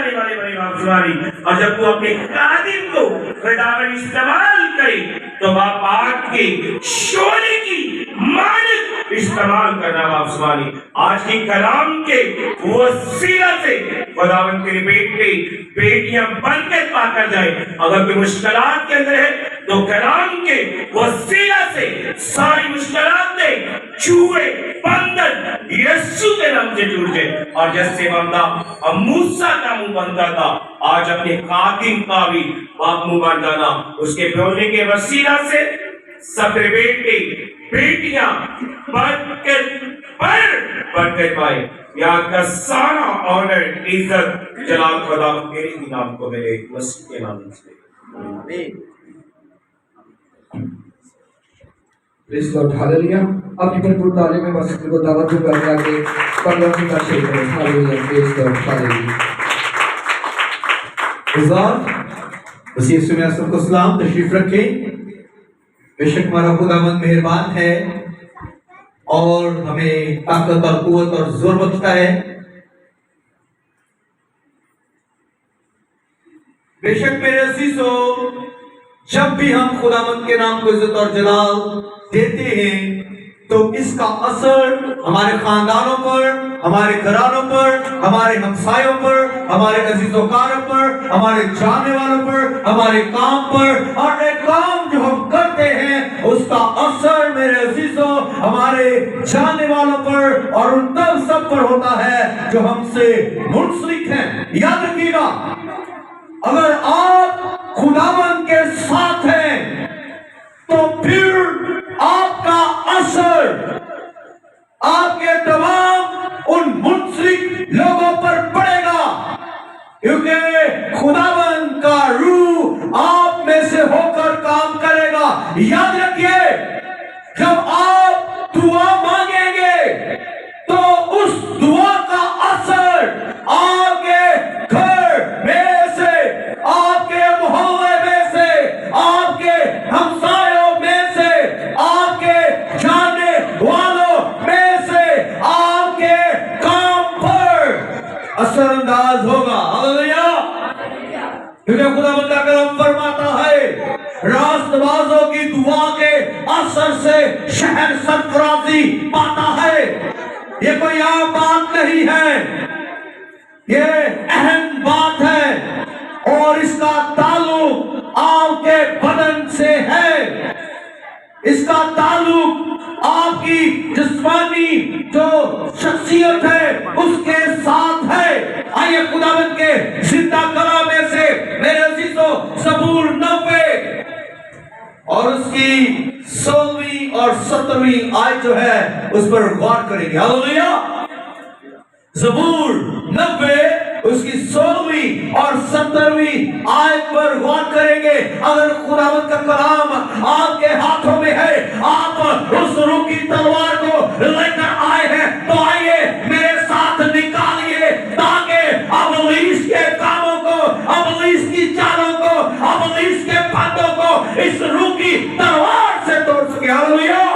जाने वाले बने बाप सुनारी। और जब तू अपने खादिम को खुदावन इस्तेमाल करे तो बाप आग के शोले की मानक इस्तेमाल करना बाप सुनारी। आज की कलाम के वसीला से खुदावन तेरे बेटे बेटियां बरकत पाकर जाए। अगर कोई मुश्किलात के अंदर है तो कलाम के वसीला से सारी मुश्किलातें चूहे बंधन यीशु के नाम से टूट जाए। और जैसे बंदा अब मूसा का मुंह बंदा था, आज अपने खादिम का भी बाप मुंह बंदाना उसके बोलने के वसीला से सब बेटे बेटियां बरकत पाए। याद का सारा ऑनर इज्जत जलाल खुदा मेरे ही नाम को मिले, मसीह के नाम से आमीन। Praise lord, hallelujah. अपनी भरपूर तालीम में मसीह को दावत दूंगा कि आगे 15 मिनट का शेयर करें। Hallelujah, praise lord, hallelujah. मसीह यीशु में आप सबको सलाम, तशरीफ रखें। बेशक हमारा खुदावंद मेहरबान है और हमें ताकत और कुव्वत और जोर बख्शता है। बेशक मेरे अजीजों, जब भी हम खुदावंद के नाम को इज्जत और जलाल देते हैं तो इसका असर हमारे खानदानों पर, हमारे घरानों पर, हमारे हमसायों पर, हमारे अजीजोकारों पर, हमारे जानने वालों पर, हमारे काम पर, और एक काम जो हम करते हैं उसका असर मेरे अजीजों हमारे जानने वालों पर और उन तब सब पर होता है जो हमसे मुंसलिक हैं। याद रखिएगा, अगर आप खुदावन के साथ हैं तो फिर आपका असर आपके तमाम उन मुंसलिक लोगों पर पड़ेगा, क्योंकि खुदावन का रूह आप में से होकर काम करेगा। याद रखिए, जब आप दुआ मांगेंगे तो उस दुआ का असर आपके घर में से, आपके मोहल्ले में से, आपके हमसायों में से, आपके जानने वालों में से, आपके काम पर असरअंदाज होगा। हालेलुया, क्योंकि खुदावंद का कलाम फरमाता है, रास्तबाजों की दुआ के असर से शहर सरफराजी पाता है। ये कोई आम बात नहीं है, ये अहम बात है और इसका ताल्लुक आपके बदन से है। इसका ताल्लुक आपकी जिस्मानी जो शख्सियत है उसके साथ है। आइए खुदावंद के जिंदा कलाम में से मेरे अजीजों ज़बूर 90 और उसकी 16वीं और 17वीं आयत जो है उस पर गौर करेंगे। हालेलुया। ज़बूर 90 उसकी 16वीं और 17वीं आयत पर गौर करेंगे। अगर खुदावंद का कलाम आपके हाथों में है, आप उस रूह की तलवार को लेकर आए हैं, तो आइए मेरे साथ निकालिए, ताकि अबलीस के कामों को, अबलीस की चालों को, अबलीस के फंदों को इस रूह की तलवार से तोड़ सके। हालेलुया।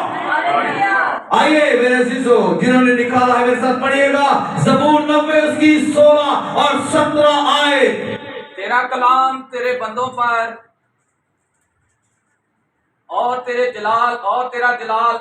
आइए मेरे अजीजों, जिन्होंने निकाला है मेरे साथ पढ़िएगा ज़बूर 90 उसकी 16 और 17 आयत। तेरा कलाम तेरे बंदों पर और तेरे जलाल और तेरा जलाल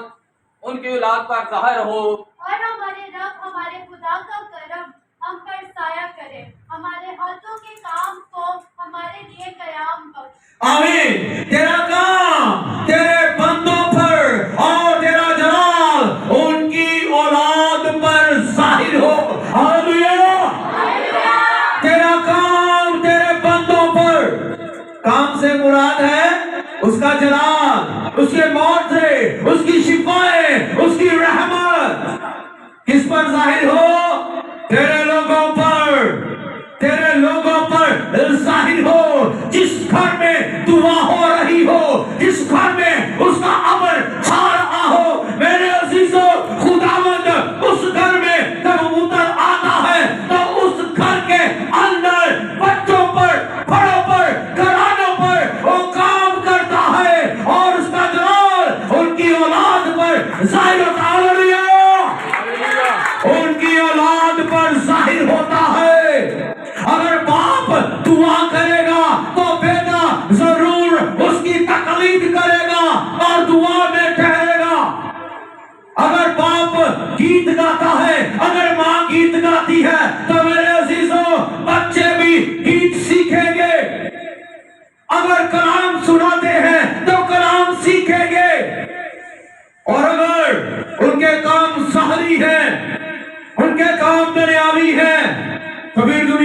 उनकी औलाद पर ज़ाहिर हो, और हमारे रब हमारे खुदा का करम हम पर साया करे, हमारे हाथों के काम को हमारे लिए कयाम बख्श। आमीन। तेरा काम तेरे बंदों पर और तेरा जलाल उनकी औलाद पर जाहिर हो। हालेलुया। तेरा काम तेरे बंदों पर, काम से मुराद है उसका जलाल, उसके मौत से, उसकी शिफाएं, उसकी रहमत किस पर जाहिर हो? तेरे लोगों पर, तेरे लोगों पर जाहिर हो। जिस घर में दुआ हो रही हो, जिस घर में उसका अमर छा रहा हो, मेरे अजीजों, खुदावंद उस घर में जब उतर आता है तो उस घर के अंदर बच्चों पर, बड़ों पर, घरानों पर वो काम करता है और उसका जलाल उनकी औलाद पर जाहिर होता है। उनकी औलाद पर जाहिर होता है। अगर बाप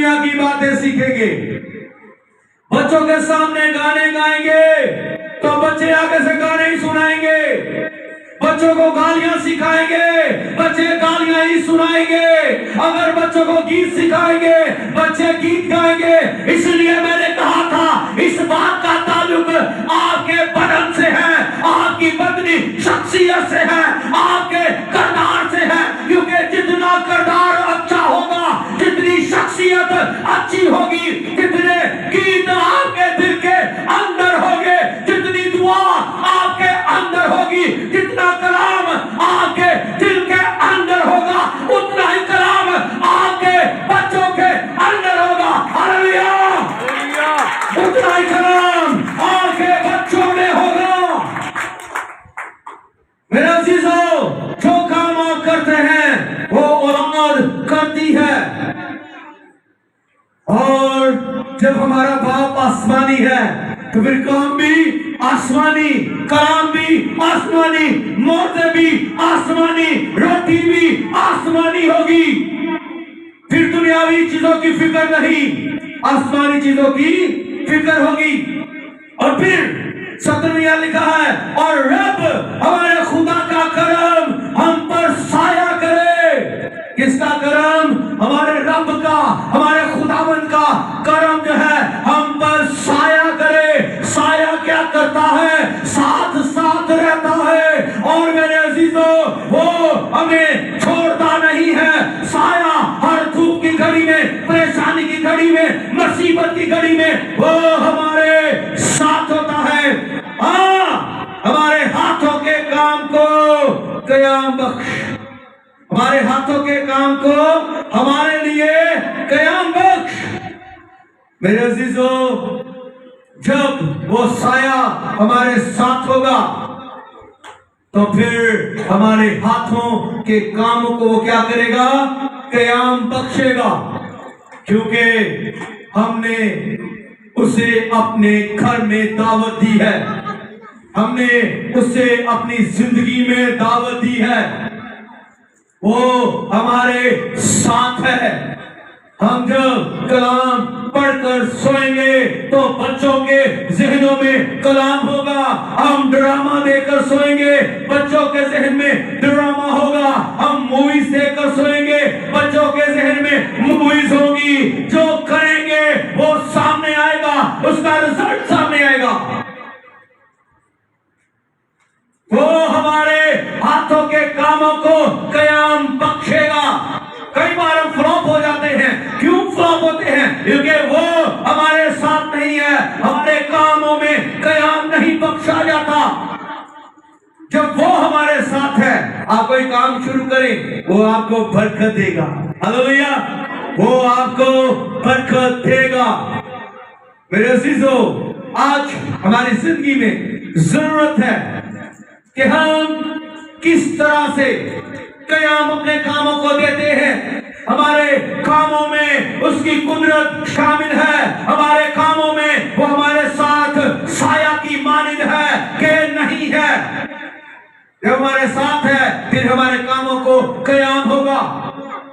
दुनिया की बातें सीखेंगे। बच्चों के सामने गाने गाएंगे तो बच्चे आगे से गाने ही सुनाएंगे। बच्चों को गालियां सिखाएंगे, बच्चे गालियां ही सुनाएंगे। अगर बच्चों को गीत सिखाएंगे, बच्चे गीत गाएंगे। इसलिए मैंने कहा था इस बात का ताल्लुक आपके बदन से है, आपकी बदनी शख्सियत से है, आपके किरदार से है। क्योंकि जितना किरदार अच्छा होगा, जितनी शख्सियत अच्छी होगी, जितने गीत आपके दिल के अंदर होंगे, जितनी दुआ आपके अंदर होगी, जितना कलाम आपके दिल के अंदर होगा, उतना ही कलाम आपके बच्चों के अंदर होगा। हालेलुया! उतना ही कलाम आपके बच्चों में होगा। मेरे अजीजों, जो काम आप करते हैं वो औलाद करती है। और जब हमारा बाप आसमानी है तो फिर काम भी आसमानी, कलाम भी आसमानी, मौतें भी आसमानी, रोटी भी आसमानी होगी। फिर दुनियावी चीजों की फिक्र नहीं, आसमानी चीजों की फिक्र होगी। और फिर 17 लिखा है, और रब हमारे खुदा का करम हम पर साया करे। किसका करम? हमारे रब का, हमारे खुदावंद का करम जो है हम पर साया करे। साया क्या करता है? साथ साथ रहता है। और मेरे अजीजों, वो हमें छोड़ता नहीं है। साया हर धूप की घड़ी में, परेशानी की घड़ी में, मुसीबत की घड़ी में वो हमारे साथ होता है। हमारे हाथों के काम को कयाम बख्श, हमारे हाथों के काम को हमारे लिए कयाम बख्श। मेरे अजीजों, जब वो साया हमारे साथ होगा तो फिर हमारे हाथों के कामों को वो क्या करेगा? कयाम बख्शेगा। क्योंकि हमने उसे अपने घर में दावत दी है, हमने उसे अपनी जिंदगी में दावत दी है। वो हमारे साथ है। हम जब कलाम पढ़कर सोएंगे तो बच्चों के जहनों में कलाम होगा। हम ड्रामा देखकर सोएंगे, बच्चों के जहन में ड्रामा होगा। हम मूवीज देखकर सोएंगे, बच्चों के जहन में मूवीज होगी। जो करेंगे वो सामने आएगा, उसका रिजल्ट सामने आएगा। वो हमारे हाथों के कामों को कयाम बख्शेगा। कई बार हम फ्लॉप हो जाते हैं। क्यों फ्लॉप होते हैं? क्योंकि वो हमारे साथ नहीं है, हमारे कामों में कयाम नहीं बख्शा जाता। जब वो हमारे साथ है, आप कोई काम शुरू करें, वो आपको बरकत देगा। हालेलुया! वो आपको बरकत देगा। मेरे अजीजों, आज हमारी जिंदगी में जरूरत है कि हम किस तरह से कयाम अपने कामों को देते हैं। हमारे कामों में उसकी कुदरत शामिल है। हमारे कामों में वो हमारे साथ साया की मानिंद है कि नहीं है। जब हमारे साथ है फिर हमारे कामों को कयाम होगा।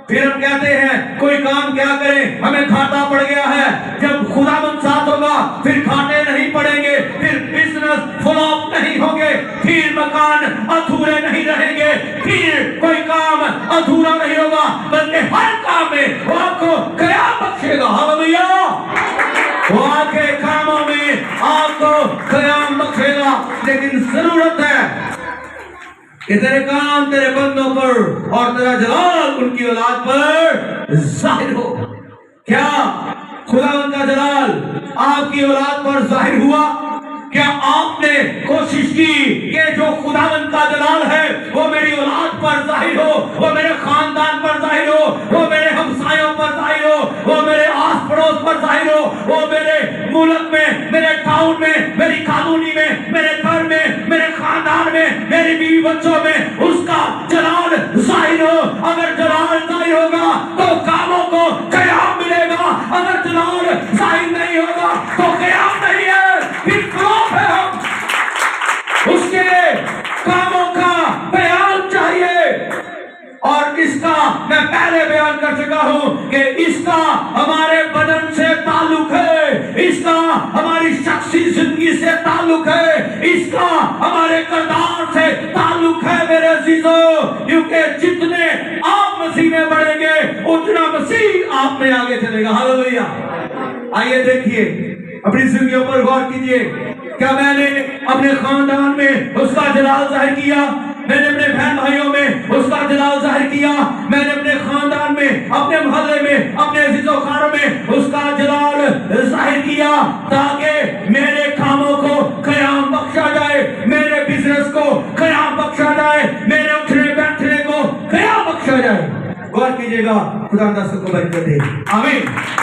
फिर हम कहते हैं कोई काम क्या करें, हमें घाटा पड़ गया है। जब खुदावंद साथ होगा फिर घाटे नहीं पड़ेंगे, फिर बिजनेस फ्लॉप नहीं होंगे, फिर मकान अधूरे नहीं रहेंगे, फिर कोई काम अधूरा नहीं होगा, बल्कि हर काम में वो आपको कयाम बख्शेगा। हालेलुया! वो आपके कामों में आपको कयाम बख्शेगा। लेकिन जरूरत है कि तेरे काम तेरे बंदों पर और तेरा जलाल उनकी औलाद पर जाहिर हो। क्या खुदावंद का जलाल आपकी औलाद पर जाहिर हुआ? क्या आपने कोशिश की कि जो खुदावंद का जलाल है वो मेरी औलाद पर जाहिर हो, वो मेरे खानदान पर जाहिर हो, वो मेरे हमसायों पर जाहिर हो, वो मेरे आस पड़ोस पर जाहिर हो, वो मेरे मुल्क में, मेरे टाउन में, मेरी कॉलोनी में, मेरे घर में, मेरे खानदान में, मेरी बीवी बच्चों में उसका जलाल जाहिर हो। अगर जलाल जाहिर होगा तो कामों को कयाम मिलेगा। अगर जलाल जाहिर नहीं होगा तो कयाम नहीं है, फिर फ्लॉप है। हम उसके कामों का बयान चाहिए। और इसका मैं पहले बयान कर चुका हूं कि इसका हमारे इसका हमारे किरदार से ताल्लुक है मेरे अजीजों, क्योंकि जितने आप मसीह में बढ़ेंगे उतना मसीह आप में आगे चलेगा। हालेलुया। आइए देखिए, अपनी जिंदगियों पर गौर कीजिए। क्या मैंने अपने खानदान में उसका जलाल जाहिर किया? मैंने अपने बहन भाइयों में उसका जलाल जाहिर किया? मैंने अपने खानदान में, अपने मोहल्ले में, अपने अजीजों खारों में उसका जलाल जाहिर किया, ताकि मेरे कामों को क़याम बख्शा जाए, मेरे बिजनेस को क़याम बख्शा जाए, मेरे उठने बैठने को क़याम बख्शा जाए। गौर कीजिएगा, खुदा सबको बरकत दे। आमीन।